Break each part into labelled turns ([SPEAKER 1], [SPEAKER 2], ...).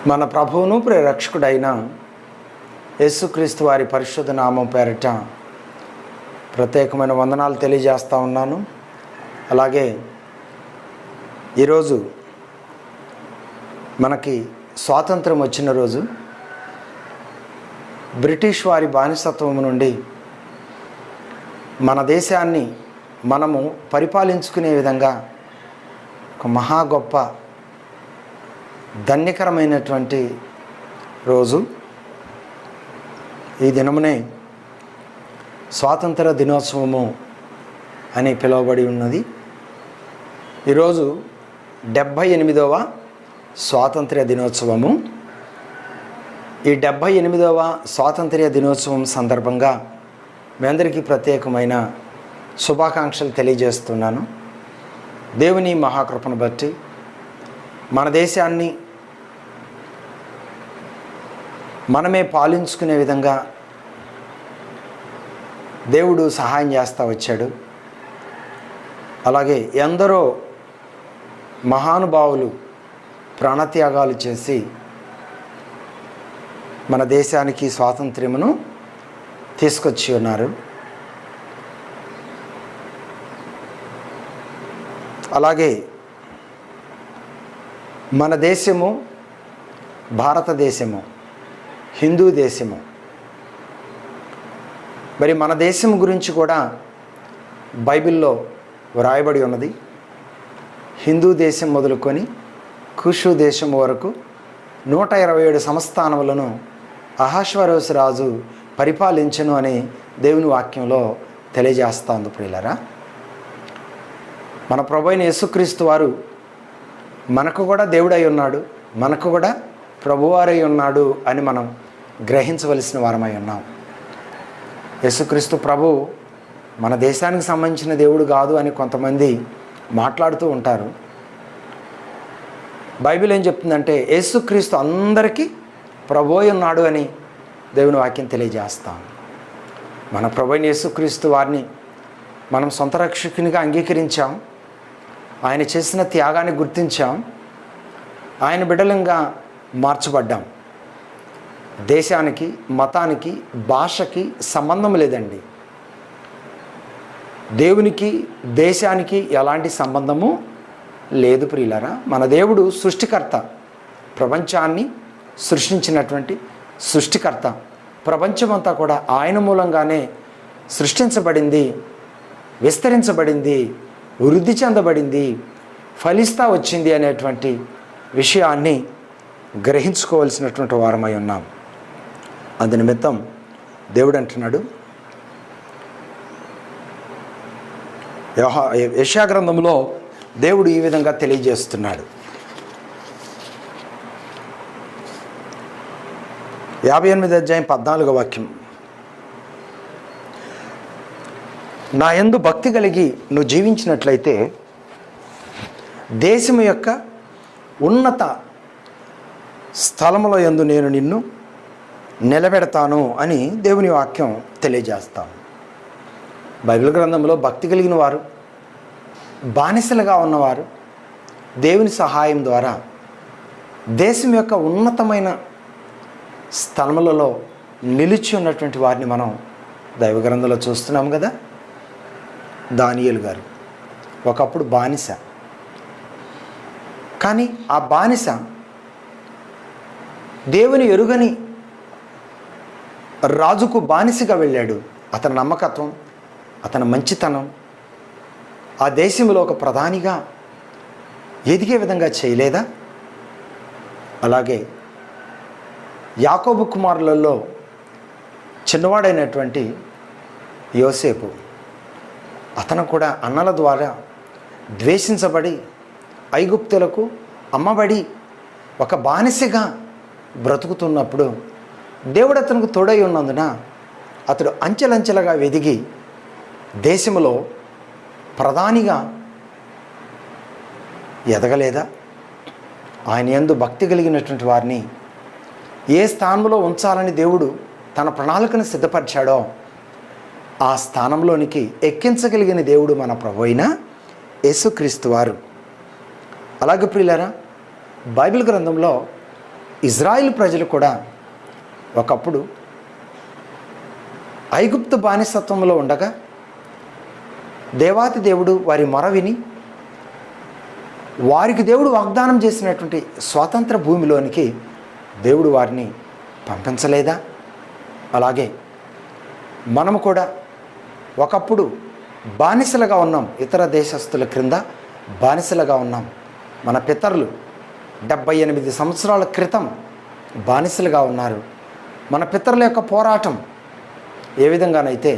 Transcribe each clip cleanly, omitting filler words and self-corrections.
[SPEAKER 1] మన ప్రభువును ప్రేరక్షకుడైన యేసుక్రీస్తు వారి పరిశుద్ధ నామం పేరిట ప్రత్యేకమైన వందనాలు తెలియజేస్తూ ఉన్నాను. అలాగే ఈరోజు మనకి స్వాతంత్రం వచ్చిన రోజు, బ్రిటిష్ వారి బానిసత్వం నుండి మన దేశాన్ని మనము పరిపాలించుకునే విధంగా ఒక మహా గొప్ప ధన్యకరమైనటువంటి రోజు. ఈ దినమునే స్వాతంత్ర దినోత్సవము అని పిలువబడి ఉన్నది. ఈరోజు 78వ స్వాతంత్ర్య దినోత్సవము. ఈ 78వ స్వాతంత్ర్య దినోత్సవం సందర్భంగా మీ అందరికీ ప్రత్యేకమైన శుభాకాంక్షలు తెలియజేస్తున్నాను. దేవుని మహాకృపను బట్టి మన దేశాన్ని మనమే పాలించుకునే విధంగా దేవుడు సహాయం చేస్తూ వచ్చాడు. అలాగే ఎందరో మహానుభావులు ప్రాణత్యాగాలు చేసి మన దేశానికి స్వాతంత్ర్యమును తీసుకొచ్చి ఉన్నారు. అలాగే మన దేశము భారతదేశము, హిందూ దేశము. మరి మన దేశం గురించి కూడా బైబిల్లో వ్రాయబడి ఉన్నది. హిందూ దేశం మొదలుకొని కుషు దేశం వరకు 127 సంస్థానములను అహష్వరోషు రాజు పరిపాలించెను అని దేవుని వాక్యంలో తెలియజేస్తుంది. ప్రియులారా, మన ప్రభువైన యేసుక్రీస్తు వారు మనకు కూడా దేవుడై ఉన్నాడు, మనకు కూడా ప్రభువారై ఉన్నాడు అని మనం గ్రహించవలసిన వారమై ఉన్నాం. యేసుక్రీస్తు ప్రభు మన దేశానికి సంబంధించిన దేవుడు కాదు అని కొంతమంది మాట్లాడుతూ ఉంటారు. బైబిల్ ఏం చెప్తుందంటే యేసుక్రీస్తు అందరికీ ప్రభు అయి ఉన్నాడు అని దేవుని వాక్యం తెలియజేస్తాం. మన ప్రభు అయిన యేసుక్రీస్తు వారిని మనం సొంత రక్షకునిగా అంగీకరించాం. ఆయన చేసిన త్యాగాన్ని గుర్తించాం. ఆయన బిడ్డలంగా మార్చబడ్డాం. దేశానికి, మతానికి, భాషకి సంబంధం లేదండి. దేవునికి, దేశానికి ఎలాంటి సంబంధము లేదు ప్రియులారా. మన దేవుడు సృష్టికర్త, ప్రపంచాన్ని సృష్టించినటువంటి సృష్టికర్త. ప్రపంచమంతా కూడా ఆయన మూలంగానే సృష్టించబడింది, విస్తరించబడింది, వృద్ధి చెందబడింది, ఫలిస్తూ వచ్చింది అనేటువంటి విషయాన్ని గ్రహించుకోవాల్సినటువంటి వారమై ఉన్నాం. అందు నిమిత్తం దేవుడు అంటున్నాడు, యెషయా గ్రంథంలో దేవుడు ఈ విధంగా తెలియజేస్తున్నాడు. 58వ అధ్యాయం 14వ వాక్యం, నా యందు భక్తి కలిగి నువ్వు జీవించినట్లయితే దేశము యొక్క ఉన్నత స్థలముల యందు నేను నిన్ను నిలబెడతాను అని దేవుని వాక్యం తెలియజేస్తాను. బైబిల్ గ్రంథంలో భక్తి కలిగిన వారు, బానిసలుగా ఉన్నవారు దేవుని సహాయం ద్వారా దేశం యొక్క ఉన్నతమైన స్థలములలో నిలిచి ఉన్నటువంటి వారిని మనం దైవ గ్రంథంలో చూస్తున్నాం కదా. దానియేలు గారు ఒకప్పుడు బానిస, కానీ ఆ బానిస దేవుని ఎరుగని రాజుకు బానిసగా వెళ్ళాడు. అతని నమ్మకత్వం, అతని మంచితనం ఆ దేశంలో ఒక ప్రధానిగా ఎదిగే విధంగా చేయలేదా? అలాగే యాకోబు కుమారులలో చిన్నవాడైనటువంటి యోసేపు, అతను కూడా అన్నల ద్వారా ద్వేషించబడి ఐగుప్తులకు అమ్మబడి ఒక బానిసగా బ్రతుకుతున్నప్పుడు దేవుడు అతనికి తోడై ఉన్నందున అతడు అంచెలంచెలుగా ఎదిగి దేశంలో ప్రధానిగా ఎదగలేదా? ఆయన యందు భక్తి కలిగినటువంటి వారిని ఏ స్థానంలో ఉంచాలని దేవుడు తన ప్రణాళికను సిద్ధపరిచాడో ఆ స్థానంలోనికి ఎక్కించగలిగిన దేవుడు మన ప్రభు అయిన యేసుక్రీస్తు వారు. అలాగే ప్రియులారా, బైబిల్ గ్రంథంలో ఇజ్రాయిల్ ప్రజలు కూడా ఒకప్పుడు ఐగుప్తు బానిసత్వంలో ఉండగా దేవాతి దేవుడు వారి మొర విని వారికి దేవుడు వాగ్దానం చేసినటువంటి స్వాతంత్ర భూమిలోనికి దేవుడు వారిని పంపించలేదా? అలాగే మనము కూడా ఒకప్పుడు బానిసలుగా ఉన్నాం, ఇతర దేశస్తుల క్రింద బానిసలుగా ఉన్నాం. మన పితరులు 78 సంవత్సరాల క్రితం బానిసలుగా ఉన్నారు. మన పితరుల యొక్క పోరాటం ఏ విధంగానైతే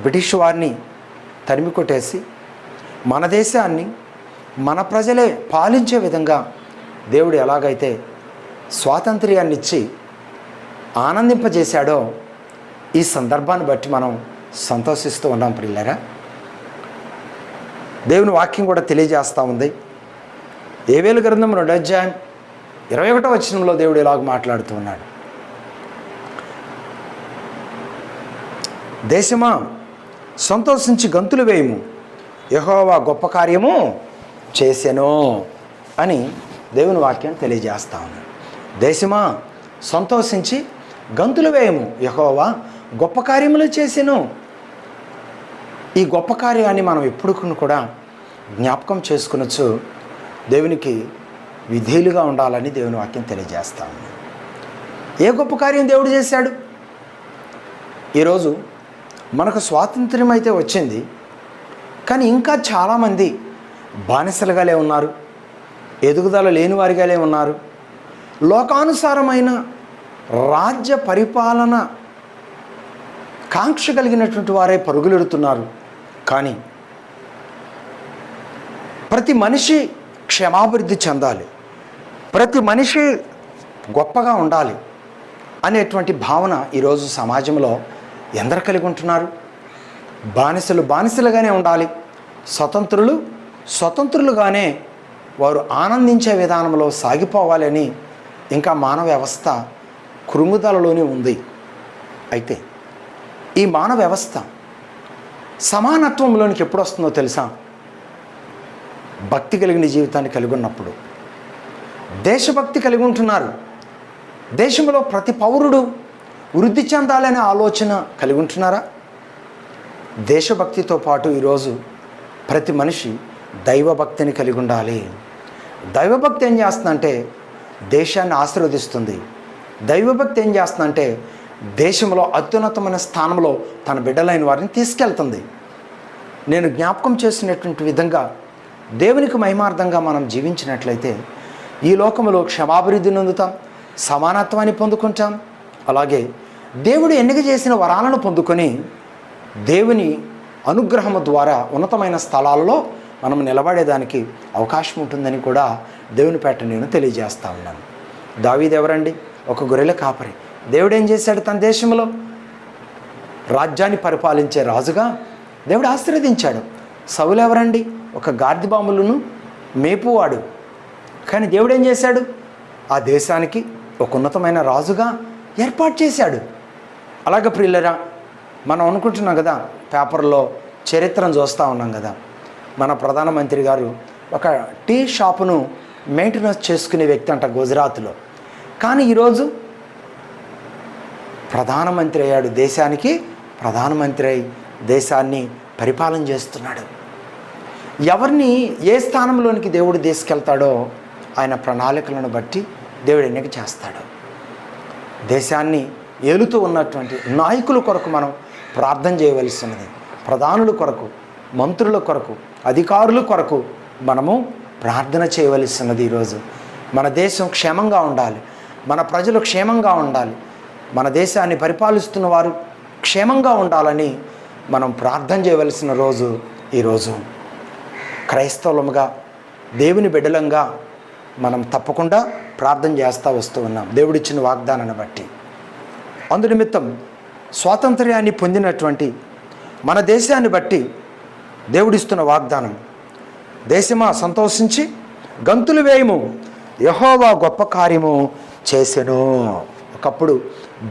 [SPEAKER 1] బ్రిటిష్ వారిని తరిమి కొట్టేసి మన దేశాన్ని మన ప్రజలే పాలించే విధంగా దేవుడు ఎలాగైతే స్వాతంత్ర్యాన్ని ఇచ్చి ఆనందింపజేశాడో ఈ సందర్భాన్ని బట్టి మనం సంతోషిస్తూ ఉన్నాం ప్రియులారా. దేవుని వాక్యం కూడా తెలియజేస్తూ ఉంది. యోవేలు గ్రంథం 2:21 వచనంలో దేవుడు ఇలాగ మాట్లాడుతూ ఉన్నాడు. దేశమా సంతోషించి గంతులు వేయము, యెహోవా గొప్ప కార్యము చేసెను అని దేవుని వాక్యం తెలియజేస్తా ఉన్నాడు. దేశమా సంతోషించి గంతులు వేయము, యెహోవా గొప్ప కార్యములు చేసెను. ఈ గొప్ప కార్యాన్ని మనం ఎప్పుడు కూడా జ్ఞాపకం చేసుకునొచ్చు. దేవునికి విధేయులుగా ఉండాలని దేవుని వాక్యం తెలియజేస్తా ఉంది. ఏ గొప్ప కార్యం దేవుడు చేశాడు? ఈరోజు మనకు స్వాతంత్ర్యం అయితే వచ్చింది, కానీ ఇంకా చాలామంది బానిసలుగానే ఉన్నారు, ఎదుగుదల లేని వారిగానే ఉన్నారు. లోకానుసారమైన రాజ్య పరిపాలన కాంక్ష కలిగినటువంటి వారే పరుగులెడుతున్నారు. కానీ ప్రతి మనిషి క్షేమాభివృద్ధి చెందాలి, ప్రతి మనిషి గొప్పగా ఉండాలి అనేటువంటి భావన ఈరోజు సమాజంలో ఎందరు కలిగి ఉంటున్నారు? బానిసలు బానిసలుగానే ఉండాలి, స్వతంత్రులు స్వతంత్రులుగానే వారు ఆనందించే విధానంలో సాగిపోవాలని ఇంకా మానవ వ్యవస్థ కృంగుదలలోనే ఉంది. అయితే ఈ మానవ వ్యవస్థ సమానత్వంలోనికి ఎప్పుడు వస్తుందో తెలుసా? భక్తి కలిగిన జీవితాన్ని కలిగి ఉన్నప్పుడు. దేశభక్తి కలిగి ఉంటున్నారు. దేశంలో ప్రతి పౌరుడు వృద్ధి చెందాలనే ఆలోచన కలిగి ఉంటున్నారా? దేశభక్తితో పాటు ఈరోజు ప్రతి మనిషి దైవభక్తిని కలిగి ఉండాలి. దైవభక్తి ఏం చేస్తుందంటే దేశాన్ని ఆశీర్వదిస్తుంది. దైవభక్తి ఏం చేస్తుందంటే దేశంలో అత్యున్నతమైన స్థానంలో తన బిడ్డలైన వారిని తీసుకెళ్తుంది. నేను జ్ఞాపకం చేసినటువంటి విధంగా దేవునికి మహిమార్థంగా మనం జీవించినట్లయితే ఈ లోకంలో క్షమాభివృద్ధి నొందుతాం, సమానత్వాన్ని పొందుకుంటాం. అలాగే దేవుడు ఎన్నిక చేసిన వరాలను పొందుకొని దేవుని అనుగ్రహము ద్వారా ఉన్నతమైన స్థలాలలో మనం నిలబడేదానికి అవకాశం ఉంటుందని కూడా దేవుని పేట నేను తెలియజేస్తా ఉన్నాను. దావీదు ఎవరండి? ఒక గొర్రెల కాపరి. దేవుడు ఏం చేశాడు? తన దేశంలో రాజ్యాన్ని పరిపాలించే రాజుగా దేవుడు ఆశీర్వదించాడు. సౌలు ఎవరండి? ఒక గార్దిబాములను మేపువాడు. కానీ దేవుడు ఏం చేశాడు? ఆ దేశానికి ఒక ఉన్నతమైన రాజుగా ఏర్పాటు చేశాడు. అలాగే ప్రియులరా, మనం అనుకుంటున్నాం కదా, పేపర్లో చరిత్రను చూస్తూ ఉన్నాం కదా, మన ప్రధానమంత్రి గారు ఒక టీ షాపును మెయింటెనెన్స్ చేసుకునే వ్యక్తి అంట గుజరాత్లో. కానీ ఈరోజు ప్రధానమంత్రి అయ్యాడు. దేశానికి ప్రధానమంత్రి అయి దేశాన్ని పరిపాలన చేస్తున్నాడు. ఎవరిని ఏ స్థానంలోనికి దేవుడు తీసుకెళ్తాడో ఆయన ప్రణాళికలను బట్టి దేవుడు ఎన్నిక చేస్తాడు. దేశాన్ని ఏలుతూ ఉన్నటువంటి నాయకుల కొరకు మనం ప్రార్థన చేయవలసి ఉన్నది. ప్రధానుల కొరకు, మంత్రుల కొరకు, అధికారుల కొరకు మనము ప్రార్థన చేయవలసి ఉన్నది. ఈరోజు మన దేశం క్షేమంగా ఉండాలి, మన ప్రజలు క్షేమంగా ఉండాలి, మన దేశాన్ని పరిపాలిస్తున్న వారు క్షేమంగా ఉండాలని మనం ప్రార్థన చేయవలసిన రోజు ఈరోజు. క్రైస్తవులముగా, దేవుని బిడ్డలంగా మనం తప్పకుండా ప్రార్థన చేస్తూ వస్తూ ఉన్నాం దేవుడిచ్చిన వాగ్దానాన్ని బట్టి. అందునిమిత్తం స్వాతంత్ర్యాన్ని పొందినటువంటి మన దేశాన్ని బట్టి దేవుడిస్తున్న వాగ్దానం, దేశమా సంతోషించి గంతులు వేయము, యెహోవా గొప్ప కార్యము చేసెను. ఒకప్పుడు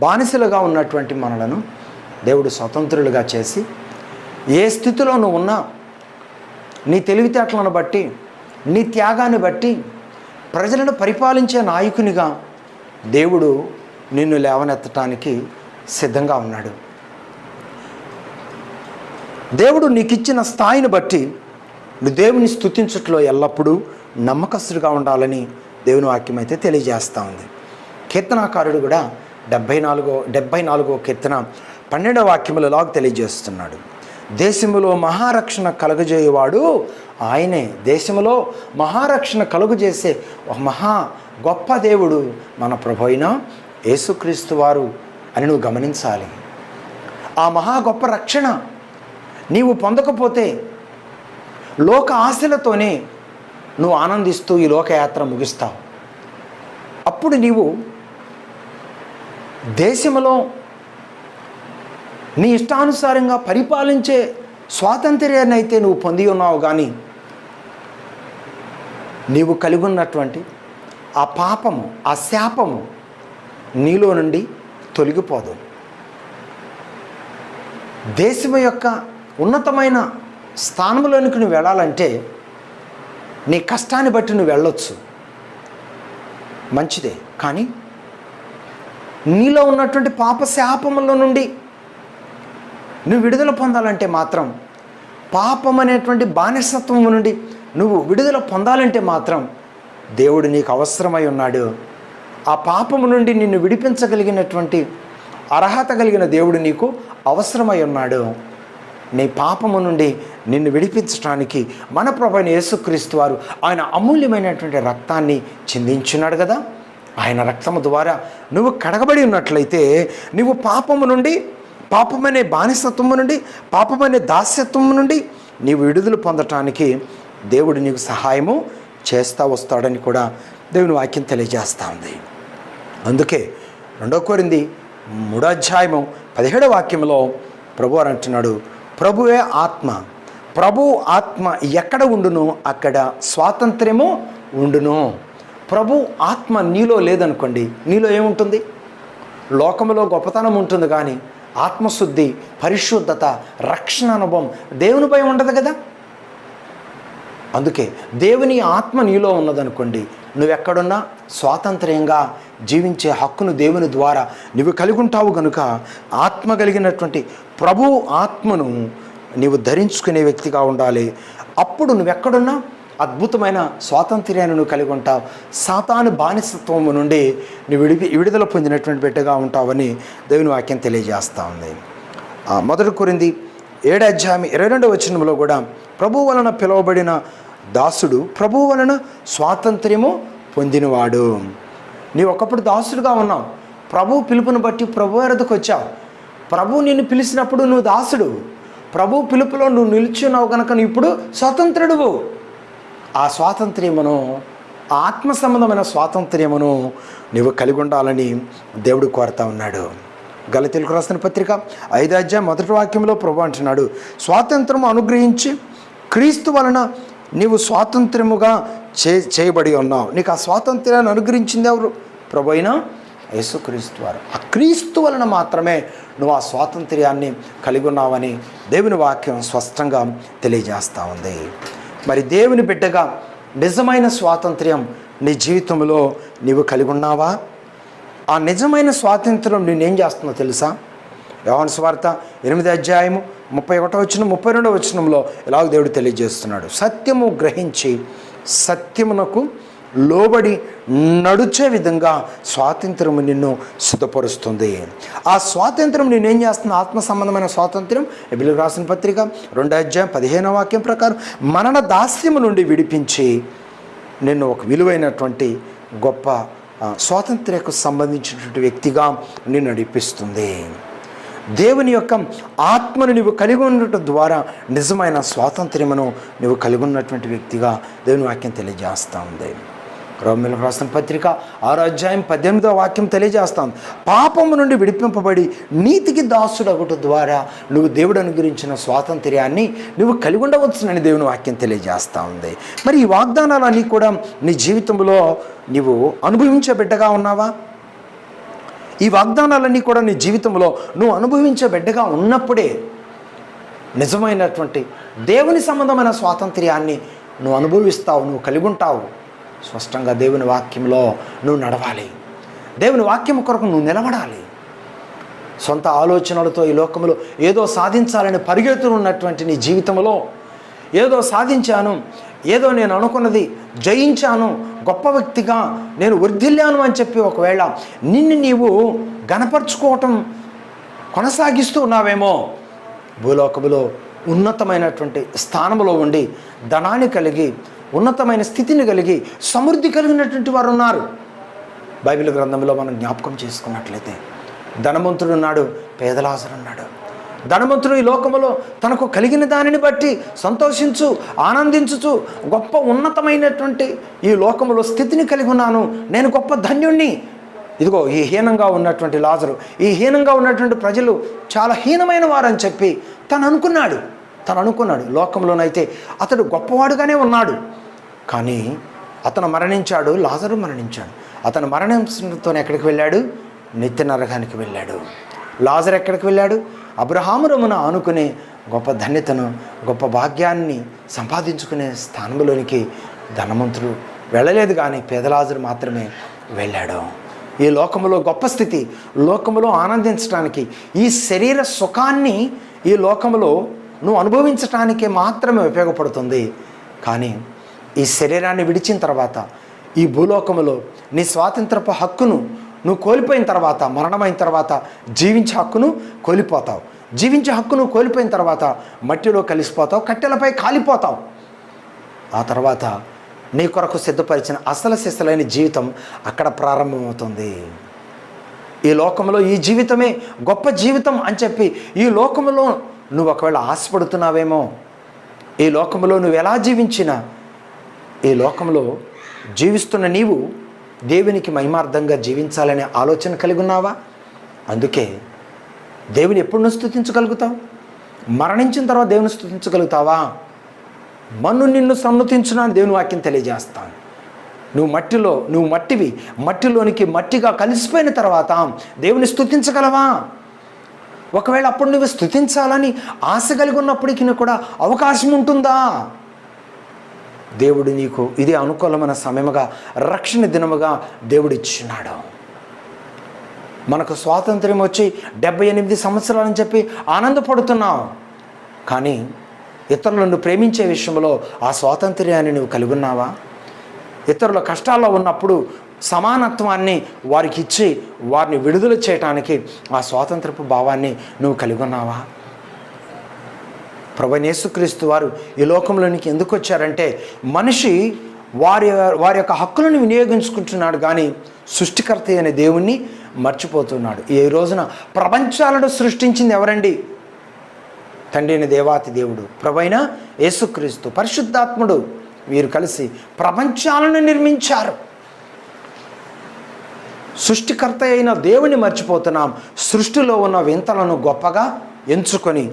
[SPEAKER 1] బానిసలుగా ఉన్నటువంటి మనలను దేవుడు స్వతంత్రులుగా చేసి, ఏ స్థితిలో నువ్వు ఉన్నా నీ తెలివితేటలను బట్టి, నీ త్యాగాన్ని బట్టి ప్రజలను పరిపాలించే నాయకునిగా దేవుడు నిన్ను లేవనెత్తటానికి సిద్ధంగా ఉన్నాడు. దేవుడు నీకు ఇచ్చిన స్థాయిని బట్టి నువ్వు దేవుని స్తుతించట్లో ఎల్లప్పుడూ నమ్మకస్తుడిగా ఉండాలని దేవుని వాక్యం అయితే తెలియజేస్తూ ఉంది. కీర్తనాకారుడు కూడా 74వ కీర్తన 12వ వాక్యములో ఇలాగ తెలియజేస్తున్నాడు. దేశములో మహారక్షణ కలుగజేయువాడు ఆయనే. దేశములో మహారక్షణ కలుగజేసే ఒక మహా గొప్ప దేవుడు మన ప్రభు అయిన యేసుక్రీస్తు వారు అని నువ్వు గమనించాలి. ఆ మహా గొప్ప రక్షణ నీవు పొందకపోతే లోక ఆశలతోనే నువ్వు ఆనందిస్తూ ఈ లోకయాత్ర ముగిస్తావు. అప్పుడు నీవు దేశంలో నీ ఇష్టానుసారంగా పరిపాలించే స్వాతంత్ర్యాన్ని అయితే నువ్వు పొంది ఉన్నావు, కానీ నీవు కలిగి ఉన్నటువంటి ఆ పాపము, ఆ శాపము నీలో నుండి తొలగిపోదు. దేశం యొక్క ఉన్నతమైన స్థానంలోనికి నువ్వు వెళ్ళాలంటే నీ కష్టాన్ని బట్టి నువ్వు వెళ్ళొచ్చు, మంచిదే. కానీ నీలో ఉన్నటువంటి పాప శాపముల నుండి నువ్వు విడుదల పొందాలంటే మాత్రం, పాపం అనేటువంటి బానిసత్వం నుండి నువ్వు విడుదల పొందాలంటే మాత్రం దేవుడు నీకు అవసరమై ఉన్నాడు. ఆ పాపము నుండి నిన్ను విడిపించగలిగినటువంటి అర్హత కలిగిన దేవుడు నీకు అవసరమై ఉన్నాడు. నీ పాపము నుండి నిన్ను విడిపించడానికి మన ప్రభువైన యేసుక్రీస్తు వారు ఆయన అమూల్యమైనటువంటి రక్తాన్ని చిందించున్నాడు కదా. ఆయన రక్తము ద్వారా నువ్వు కడగబడి ఉన్నట్లయితే నువ్వు పాపము నుండి, పాపమనే బానిసత్వము నుండి, పాపమనే దాస్యత్వము నుండి నీవు విడుదల పొందటానికి దేవుడు నీకు సహాయము చేస్తూ వస్తాడని కూడా దేవుని వాక్యం తెలియజేస్తూ ఉంది. అందుకే 2 కొరింథీ 3:17 వాక్యంలో ప్రభు అని అంటున్నాడు, ప్రభువే ఆత్మ, ప్రభు ఆత్మ ఎక్కడ ఉండునో అక్కడ స్వాతంత్ర్యము ఉండును. ప్రభు ఆత్మ నీలో లేదనుకోండి, నీలో ఏముంటుంది? లోకములో గొప్పతనం ఉంటుంది, కానీ ఆత్మశుద్ధి, పరిశుద్ధత, రక్షణ అనుభవం, దేవుని భయం ఉండదు కదా. అందుకే దేవుని ఆత్మ నీలో ఉన్నదనుకోండి, నువ్వెక్కడున్నా స్వాతంత్ర్యంగా జీవించే హక్కును దేవుని ద్వారా నువ్వు కలిగి ఉంటావు. కనుక ఆత్మ కలిగినటువంటి ప్రభు ఆత్మను నీవు ధరించుకునే వ్యక్తిగా ఉండాలి. అప్పుడు నువ్వెక్కడున్నా అద్భుతమైన స్వాతంత్ర్యాన్ని నువ్వు కలిగి ఉంటావు. సాతాను బానిసత్వము నుండి నువ్వు విడుదల పొందినటువంటి బిడ్డగా ఉంటావని దేవుని వాక్యం తెలియజేస్తూ ఉంది. 1 కొరింథీ 7:22 కూడా ప్రభు వలన పిలువబడిన దాసుడు ప్రభు వలన స్వాతంత్ర్యము పొందినవాడు. నీవు ఒకప్పుడు దాసుడుగా ఉన్నావు, ప్రభు పిలుపుని బట్టి ప్రభు వద్దకు వచ్చావు. ప్రభు నిన్ను పిలిచినప్పుడు నువ్వు దాసుడు, ప్రభు పిలుపులో నువ్వు నిల్చున్నావు కనుక నువ్వు ఇప్పుడు స్వతంత్రుడువు. ఆ స్వాతంత్ర్యమును, ఆత్మ సంబంధమైన స్వాతంత్ర్యమును నీవు కలిగి ఉండాలని దేవుడు కోరుతా ఉన్నాడు. గలతీయులకు రాసిన పత్రిక 5:1 ప్రభు అంటున్నాడు, స్వాతంత్రము అనుగ్రహించి క్రీస్తు వలన నీవు స్వాతంత్ర్యముగా చేయబడి ఉన్నావు. నీకు ఆ స్వాతంత్ర్యాన్ని అనుగ్రహించింది ఎవరు? ప్రభు అయిన యేసుక్రీస్తు వారు. ఆ క్రీస్తు వలన మాత్రమే నువ్వు ఆ స్వాతంత్ర్యాన్ని కలిగి ఉన్నావని దేవుని వాక్యం స్పష్టంగా తెలియజేస్తూ ఉంది. మరి దేవుని బిడ్డగా నిజమైన స్వాతంత్ర్యం నీ జీవితంలో నీవు కలిగి ఉన్నావా? ఆ నిజమైన స్వాతంత్ర్యం నేనేం చేస్తుందో తెలుసా? యోహాను సువార్త 8:31-32 ఇలాగ దేవుడు తెలియజేస్తున్నాడు, సత్యము గ్రహించి సత్యమునకు లోబడి నడుచే విధంగా స్వాతంత్ర్యము నిన్ను సిద్ధపరుస్తుంది. ఆ స్వాతంత్ర్యం నేనేం చేస్తుంది? ఆత్మ సంబంధమైన స్వాతంత్ర్యం. ఎబ్రీయులకు రాసిన పత్రిక 2:15 ప్రకారం మరణ దాస్యము నుండి విడిపించి నిన్ను ఒక విలువైనటువంటి గొప్ప స్వాతంత్ర్యకు సంబంధించినటువంటి వ్యక్తిగా నిన్ను నడిపిస్తుంది. దేవుని యొక్క ఆత్మను నీవు కలిగి ఉండటం ద్వారా నిజమైన స్వాతంత్ర్యమును నీవు కలిగి ఉన్నటువంటి వ్యక్తిగా దేవుని వాక్యం తెలియజేస్తూ ఉంది. రోమీయులకు రాసిన పత్రిక 6:18 తెలియజేస్తాం, పాపము నుండి విడిపింపబడి నీతికి దాసుడగుట ద్వారా నువ్వు దేవుడు అనుగ్రహించిన స్వాతంత్ర్యాన్ని నువ్వు కలిగి ఉండవచ్చునని దేవుని వాక్యం తెలియజేస్తూ ఉంది. మరి ఈ వాగ్దానాలన్నీ కూడా నీ జీవితంలో నీవు అనుభవించే బిడ్డగా ఉన్నావా? ఈ వాగ్దానాలన్నీ కూడా నీ జీవితంలో నువ్వు అనుభవించే బిడ్డగా ఉన్నప్పుడే నిజమైనటువంటి దేవుని సంబంధమైన స్వాతంత్ర్యాన్ని నువ్వు అనుభవిస్తావు, నువ్వు కలిగి ఉంటావు. స్పష్టంగా దేవుని వాక్యంలో నువ్వు నడవాలి. దేవుని వాక్యం కొరకు నువ్వు నిలబడాలి. సొంత ఆలోచనలతో ఈ లోకంలో ఏదో సాధించాలని పరిగెత్తున్నటువంటి నీ జీవితంలో ఏదో సాధించాను, ఏదో నేను అనుకున్నది జయించాను, గొప్ప వ్యక్తిగా నేను వర్ధిల్లాను అని చెప్పి ఒకవేళ నిన్ను నీవు గణపరుచుకోవటం కొనసాగిస్తూ ఉన్నావేమో, భూలోకములో ఉన్నతమైనటువంటి స్థానంలో ఉండి ధనాన్ని కలిగి ఉన్నతమైన స్థితిని కలిగి సమృద్ధి కలిగినటువంటి వారు ఉన్నారు. బైబిల్ గ్రంథంలో మనం జ్ఞాపకం చేసుకున్నట్లయితే ధనవంతుడు ఉన్నాడు, పేదలాజరు ఉన్నాడు. ధనవంతుడు ఈ లోకములో తనకు కలిగిన దానిని బట్టి సంతోషించు, ఆనందించుచు గొప్ప ఉన్నతమైనటువంటి ఈ లోకములో స్థితిని కలిగి ఉన్నాను, నేను గొప్ప ధన్యుణ్ణి. ఇదిగో ఈ హీనంగా ఉన్నటువంటి లాజరు, ఈ హీనంగా ఉన్నటువంటి ప్రజలు చాలా హీనమైన వారని చెప్పి తను అనుకున్నాడు. లోకంలోనైతే అతడు గొప్పవాడుగానే ఉన్నాడు. కానీ అతను మరణించాడు, లాజరు మరణించాడు. అతను మరణించడంతో ఎక్కడికి వెళ్ళాడు? నిత్య నరకానికి వెళ్ళాడు. లాజరు ఎక్కడికి వెళ్ళాడు? అబ్రహాము రొమ్మున ఆనుకునే గొప్ప ధన్యతను, గొప్ప భాగ్యాన్ని సంపాదించుకునే స్థానంలోనికి ధనవంతుడు వెళ్ళలేదు, కానీ పేదలాజరు మాత్రమే వెళ్ళాడు. ఈ లోకములో గొప్ప స్థితి, లోకములో ఆనందించడానికి, ఈ శరీర సుఖాన్ని ఈ లోకములో నువ్వు అనుభవించటానికే మాత్రమే ఉపయోగపడుతుంది. కానీ ఈ శరీరాన్ని విడిచిన తర్వాత ఈ భూలోకములో నీ స్వాతంత్రపు హక్కును నువ్వు కోల్పోయిన తర్వాత, మరణమైన తర్వాత జీవించే హక్కును కోల్పోతావు. జీవించే హక్కును కోల్పోయిన తర్వాత మట్టిలో కలిసిపోతావు, కట్టెలపై కాలిపోతావు. ఆ తర్వాత నీ కొరకు సిద్ధపరిచిన అసలు సిసలైన జీవితం అక్కడ ప్రారంభమవుతుంది. ఈ లోకంలో ఈ జీవితమే గొప్ప జీవితం అని చెప్పి ఈ లోకంలో నువ్వు ఒకవేళ ఆశపడుతున్నావేమో, ఈ లోకంలో నువ్వు ఎలా జీవించినా ఈ లోకంలో జీవిస్తున్న నీవు దేవునికి మహిమార్థంగా జీవించాలనే ఆలోచన కలిగి ఉన్నావా? అందుకే దేవుని ఎప్పుడు నువ్వు స్తుతించగలుగుతావు? మరణించిన తర్వాత దేవుని స్తుతించగలుగుతావా? మన్ను నిన్ను సన్నతించునా అని దేవుని వాక్యం తెలియజేస్తాను. నువ్వు మట్టివి, మట్టిలోనికి మట్టిగా కలిసిపోయిన తర్వాత దేవుని స్తుతించగలవా? ఒకవేళ అప్పుడు నువ్వు స్తుతించాలని ఆశ కలిగి ఉన్నప్పటికీ కూడా అవకాశం ఉంటుందా? దేవుడు నీకు ఇదే అనుకూలమైన సమయముగా, రక్షణ దినముగా దేవుడు ఇచ్చినాడు. మనకు స్వాతంత్ర్యం వచ్చి 78 సంవత్సరాలని చెప్పి ఆనందపడుతున్నావు. కానీ ఇతరులను ప్రేమించే విషయంలో ఆ స్వాతంత్ర్యాన్ని నువ్వు కలిగి ఉన్నావా? ఇతరుల కష్టాల్లో ఉన్నప్పుడు సమానత్వాన్ని వారికి ఇచ్చి వారిని విడుదల చేయటానికి ఆ స్వాతంత్రపు భావాన్ని నువ్వు కలిగి ఉన్నావా? ప్రభువైన యేసుక్రీస్తు వారు ఈ లోకంలోనికి ఎందుకు వచ్చారంటే, మనిషి వారి యొక్క హక్కులను వినియోగించుకుంటున్నాడు, కానీ సృష్టికర్త అయిన దేవుణ్ణి మర్చిపోతున్నాడు. ఈ రోజున ప్రపంచాలను సృష్టించింది ఎవరండి? తండ్రి అయిన దేవాతి దేవుడు, ప్రభువైన యేసుక్రీస్తు, పరిశుద్ధాత్ముడు, వీరు కలిసి ప్రపంచాలను నిర్మించారు. సృష్టికర్త అయిన దేవుని మర్చిపోతున్నాం. సృష్టిలో ఉన్న వింతలను గొప్పగా ఎంచుకొని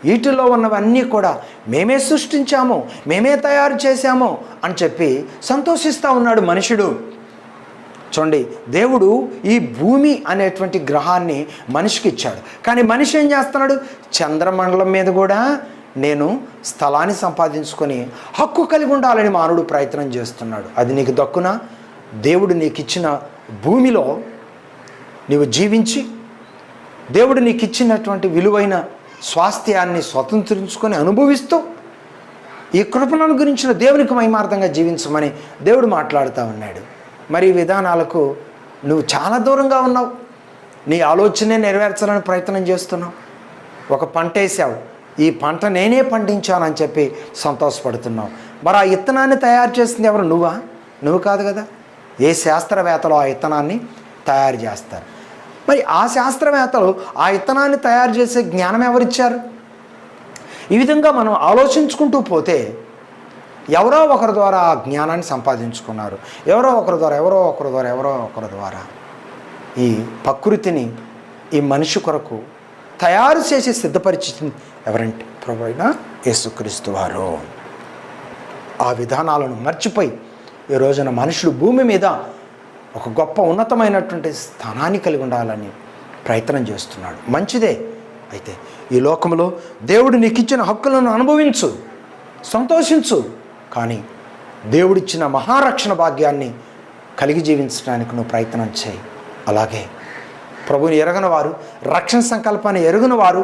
[SPEAKER 1] వీటిలో ఉన్నవన్నీ కూడా మేమే సృష్టించాము, మేమే తయారు చేశాము అని చెప్పి సంతోషిస్తూ ఉన్నాడు మనుషుడు. చూడండి, దేవుడు ఈ భూమి అనేటువంటి గ్రహాన్ని మనిషికి ఇచ్చాడు. కానీ మనిషి ఏం చేస్తున్నాడు? చంద్రమండలం మీద కూడా నేను స్థలాన్ని సంపాదించుకొని హక్కు కలిగి ఉండాలని మానవుడు ప్రయత్నం చేస్తున్నాడు. అది నీకు దక్కునా? దేవుడు నీకు ఇచ్చిన భూమిలో నీవు జీవించి దేవుడు నీకు ఇచ్చినటువంటి విలువైన స్వాస్థ్యాన్ని స్వతంత్రించుకొని అనుభవిస్తూ ఈ కృపణను గురించిన దేవునికి మహిమార్థంగా జీవించమని దేవుడు మాట్లాడుతూ ఉన్నాడు. మరి ఈ విధానాలకు నువ్వు చాలా దూరంగా ఉన్నావు. నీ ఆలోచనే నెరవేర్చాలని ప్రయత్నం చేస్తున్నావు. ఒక పంట వేసావు, ఈ పంట నేనే పండించానని చెప్పి సంతోషపడుతున్నావు. మరి ఆ విత్తనాన్ని తయారు చేసింది ఎవరు? నువ్వు కాదు కదా. ఏ శాస్త్రవేత్తలు ఆ విత్తనాన్ని తయారు చేస్తారు. మరి ఆ శాస్త్రవేత్తలు ఆ విత్తనాన్ని తయారు చేసే జ్ఞానం ఎవరిచ్చారు? ఈ విధంగా మనం ఆలోచించుకుంటూ పోతే ఎవరో ఒకరి ద్వారా ఆ జ్ఞానాన్ని సంపాదించుకున్నారు. ఎవరో ఒకరి ద్వారా ఈ ప్రకృతిని ఈ మనిషి కొరకు తయారు చేసి సిద్ధపరిచింది ఎవరంటే ప్రభువైన యేసుక్రీస్తు వారు. ఆ విధానాలను మర్చిపోయి ఈ రోజున మనుషుడు భూమి మీద ఒక గొప్ప ఉన్నతమైనటువంటి స్థానాన్ని కలిగి ఉండాలని ప్రయత్నం చేస్తున్నాడు. మంచిదే. అయితే ఈ లోకంలో దేవుడు నీకు ఇచ్చిన హక్కులను అనుభవించు, సంతోషించు. కానీ దేవుడిచ్చిన మహారక్షణ భాగ్యాన్ని కలిగి జీవించడానికి నువ్వు ప్రయత్నం చేయి. అలాగే ప్రభువుని ఎరగని వారు, రక్షణ సంకల్పాన్ని ఎరుగని వారు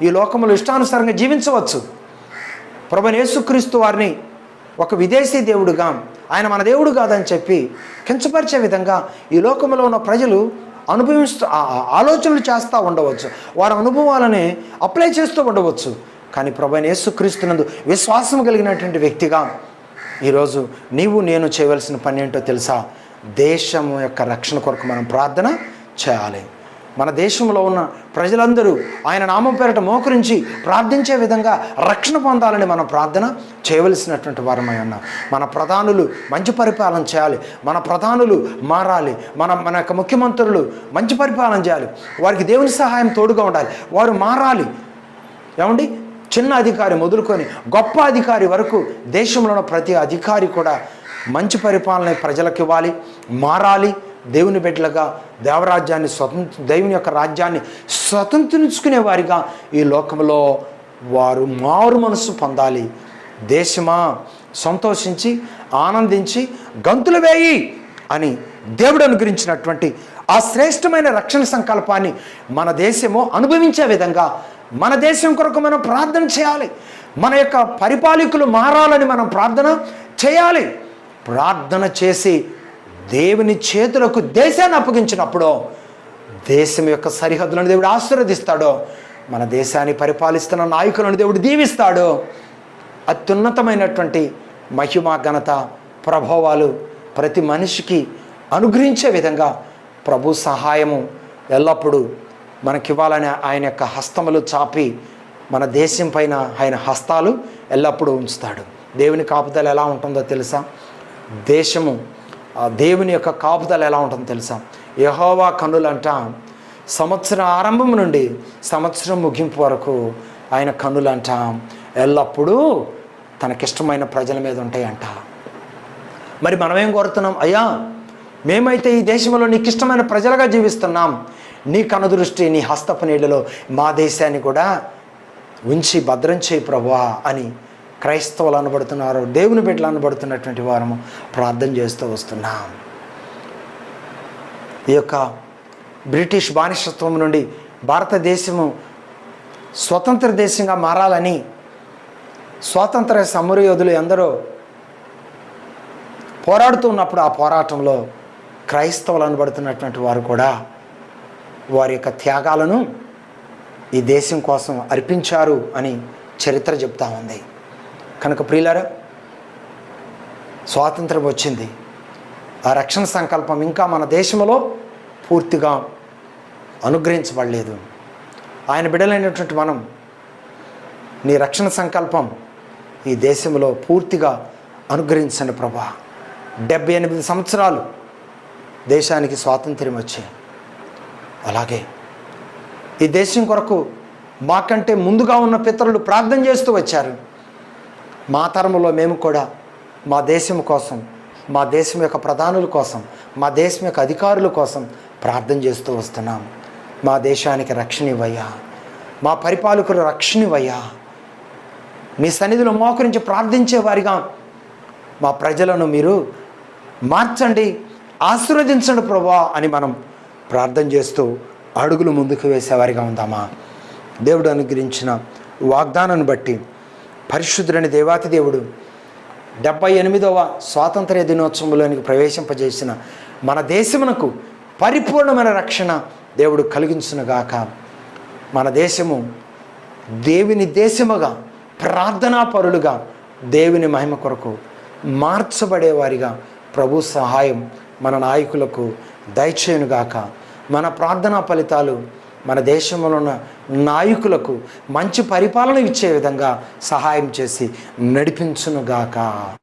[SPEAKER 1] ఈ లోకంలో ఇష్టానుసారంగా జీవించవచ్చు. ప్రభువైన యేసుక్రీస్తు వారిని ఒక విదేశీ దేవుడుగా, ఆయన మన దేవుడు కాదని చెప్పి కించపరిచే విధంగా ఈ లోకంలో ఉన్న ప్రజలు ఆలోచనలు చేస్తూ ఉండవచ్చు, వారి అనుభవాలని అప్లై చేస్తూ ఉండవచ్చు. కానీ ప్రభువైన యేసుక్రీస్తునందు విశ్వాసం కలిగినటువంటి వ్యక్తిగా ఈరోజు నీవు నేను చేయవలసిన పని ఏంటో తెలుసా? దేశం యొక్క రక్షణ కొరకు మనం ప్రార్థన చేయాలి. మన దేశంలో ఉన్న ప్రజలందరూ ఆయన నామం పేరట మోకరించి ప్రార్థించే విధంగా రక్షణ పొందాలని మనం ప్రార్థన చేయవలసినటువంటి వారమై ఉన్నాం. మన ప్రధానులు మంచి పరిపాలన చేయాలి, మన ప్రధానులు మారాలి, మన యొక్క ముఖ్యమంత్రులు మంచి పరిపాలన చేయాలి, వారికి దేవుని సహాయం తోడుగా ఉండాలి, వారు మారాలి. ఏమండి, చిన్న అధికారి మొదలుకొని గొప్ప అధికారి వరకు దేశంలో ఉన్న ప్రతి అధికారి కూడా మంచి పరిపాలన ప్రజలకు ఇవ్వాలి, మారాలి. దేవుని బిడ్డలుగా దేవరాజ్యాన్ని దేవుని యొక్క రాజ్యాన్ని స్వతంత్రించుకునే వారిగా ఈ లోకంలో వారు మారు మనసు పొందాలి. దేశమా సంతోషించి ఆనందించి గంతులు వేయి అని దేవుడు అనుగ్రహించినటువంటి ఆ శ్రేష్టమైన రక్షణ సంకల్పాన్ని మన దేశము అనుభవించే విధంగా మన దేశం కొరకు మనం ప్రార్థన చేయాలి. మన యొక్క పరిపాలకులు మారాలని మనం ప్రార్థన చేయాలి. ప్రార్థన చేసి దేవుని చేతులకు దేశాన్ని అప్పగించినప్పుడు దేశం యొక్క సరిహద్దులను దేవుడు ఆశీర్వదిస్తాడో, మన దేశాన్ని పరిపాలిస్తున్న నాయకులను దేవుడు దీవిస్తాడో, అత్యున్నతమైనటువంటి మహిమ ఘనత ప్రభావాలు ప్రతి మనిషికి అనుగ్రహించే విధంగా ప్రభు సహాయము ఎల్లప్పుడూ మనకివ్వాలని ఆయన యొక్క హస్తములు చాపి మన దేశం పైన ఆయన హస్తాలు ఎల్లప్పుడూ ఉంచుతాడు. దేవుని కాపుదల ఎలా ఉంటుందో తెలుసా? దేశము దేవుని యొక్క కాపుదల ఎలా ఉంటుందో తెలుసా? యెహోవా కన్నులంట సంవత్సరం ఆరంభం నుండి సంవత్సరం ముగింపు వరకు ఆయన కన్నులంట ఎల్లప్పుడూ తనకిష్టమైన ప్రజల మీద ఉంటాయంట. మరి మనమేం కోరుతున్నాం? అయ్యా, మేమైతే ఈ దేశంలో నీకు ఇష్టమైన ప్రజలుగా జీవిస్తున్నాం, నీ కనుదృష్టి నీ హస్తపు నీళ్ళలో మా దేశాన్ని కూడా ఉంచి భద్రం చేయి ప్రభువా అని క్రైస్తవులు అనబడుతున్నారు, దేవుని బిడ్డలు అనబడుతున్నటువంటి వారము ప్రార్థన చేస్తూ వస్తున్నాం. ఈ యొక్క బ్రిటిష్ బానిసత్వం నుండి భారతదేశము స్వతంత్ర దేశంగా మారాలని స్వాతంత్ర సమరయోధులు ఎందరో పోరాడుతున్నప్పుడు ఆ పోరాటంలో క్రైస్తవులు అనబడుతున్నటువంటి వారు కూడా వారి యొక్క త్యాగాలను ఈ దేశం కోసం అర్పించారు అని చరిత్ర చెప్తా ఉంది. కనుక ప్రియులారా, స్వాతంత్రం వచ్చింది, ఆ రక్షణ సంకల్పం ఇంకా మన దేశంలో పూర్తిగా అనుగ్రహించబడలేదు. ఆయన బిడ్డలైనటువంటి మనం నీ రక్షణ సంకల్పం ఈ దేశంలో పూర్తిగా అనుగ్రహించండి ప్రభా. 78 సంవత్సరాలు దేశానికి స్వాతంత్ర్యం వచ్చాయి. అలాగే ఈ దేశం కొరకు మాకంటే ముందుగా ఉన్న పితరులు ప్రార్థన చేస్తూ వచ్చారు. మా తరంలో మేము కూడా మా దేశం కోసం, మా దేశం యొక్క ప్రధానుల కోసం, మా దేశం యొక్క అధికారుల కోసం ప్రార్థన చేస్తూ వస్తున్నాం. మా దేశానికి రక్షణ ఇవ్వయ్యా, మా పరిపాలకులు రక్షణ ఇవ్వయ్యా. మీ సన్నిధిలో మోకరించి ప్రార్థించే వారిగా మా ప్రజలను మీరు మార్చండి, ఆశీర్వదించండి ప్రభువా అని మనం ప్రార్థన చేస్తూ అడుగులు ముందుకు వేసేవారిగా ఉందామా? దేవుడు అనుగ్రహించిన వాగ్దానాన్ని బట్టి పరిశుద్ధుడైన దేవాతి దేవుడు 78వ స్వాతంత్ర్య దినోత్సవంలోనికి ప్రవేశింపజేసిన మన దేశమునకు పరిపూర్ణమైన రక్షణ దేవుడు కలిగించునుగాక. మన దేశము దేవుని దేశముగా, ప్రార్థనా పరులుగా, దేవుని మహిమ కొరకు మార్చబడేవారిగా ప్రభు సహాయం మన నాయకులకు దయచేయునుగాక. మన ప్రార్థనా ఫలితాలు మన దేశంలో ఉన్న నాయకులకు మంచి పరిపాలన ఇచ్చే విధంగా సహాయం చేసి నడిపించునుగాక.